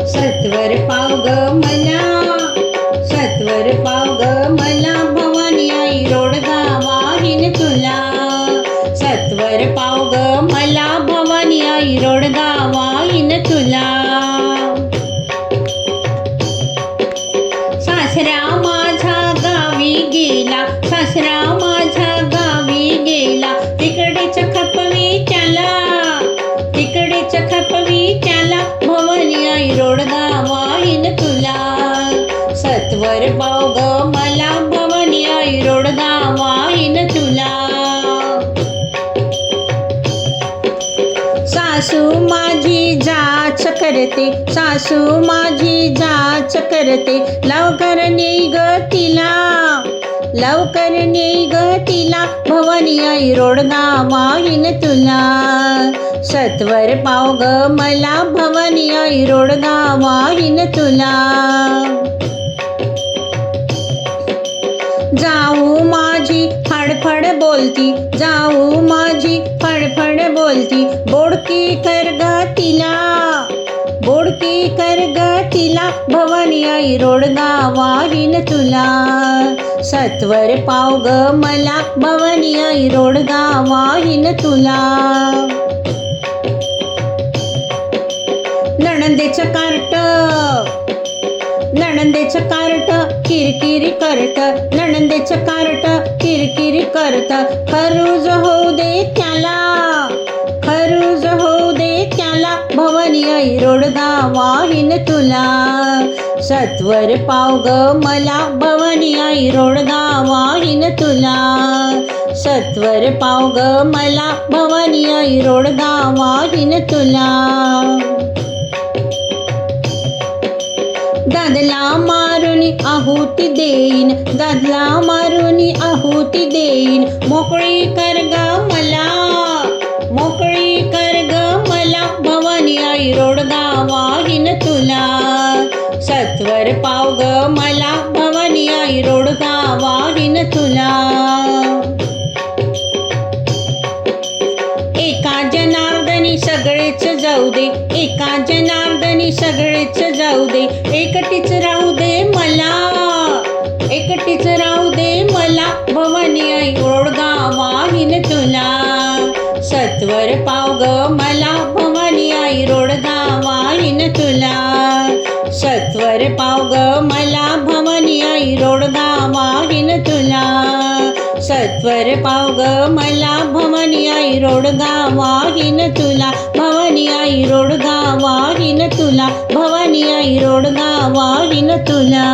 सत्वर पाव ग मला, सत्वर पाव ग मला, भवानी आई रोडगा वाहीन तुला. सत्वर पाव ग मला, भवानी आई रोडगा वाहीन तुला. सासरा माझा गावी गेला, सासरा माझा गावी गेला, तिकडेच खपवी त्याला, तिकडेच खपवी त्याला, भवानी आई रोडगा वाहीन तुला. सत्वर पाव ग मला, भवानी आई रोडगा वाहीन तुला. सासू माझी जाच करते, सासू माझी जाच करते, लवकर नेई ग तिला, लवकर नेई ग तिला, भवानी आई रोडगा वाहीन तुला. सत्वर पाव ग मला, भवानी आई रोडगा वाहीन तुला. जाऊ माझी फडफड बोलती, जाऊ माझी फडफड बोलती, बोडकी कर ग तिला, बोडकी कर ग तिला, भवानी आई रोडगा वाहीन तुला. सत्वर पाव ग मला, भवानी आई रोडगा वाहीन तुला. नणंदेचं कार्ट, नणंदेचं कार्ट किरकिरी करत, नणंदेचं कार्ट किरकिरी करत, खरूज होऊ दे त्याला, खरूज होऊ दे त्याला, भवानी आई रोडगा वाहीन तुला. सत्वर पाव ग मला, भवानी आई रोडगा वाहीन तुला. सत्वर पाव ग मला, भवानी आई रोडगा वाहीन तुला. दादला मारुनी आहुती देईन, दादला मारुनी आहुती देईन, मोकळी कर ग मला, मोकळी कर ग मला, भवानी आई रोडगा वाहीन तुला. सत्वर पाव ग मला, भवानी आई रोडगा वाहीन तुला. एका जनार्दनी सगळेच जाऊ दे, एका जनार्दनी सगळेच जाऊ दे, एकटीच राहू दे मला, एकटीच राहू दे मला, भवानी आई रोडगा वाहीन तुला. सत्वर पाव ग मला, भवानी आई रोडगा वाहीन तुला. सत्वर पाव ग मला, भवानी आई रोडगा वाहीन तुला. सत्वर पाव ग मला, भवानी आई रोडगा वाहीन तुला. भवानी आई रोडगा वाहीन तुला, भवानी आई रोडगा वाहीन तुला.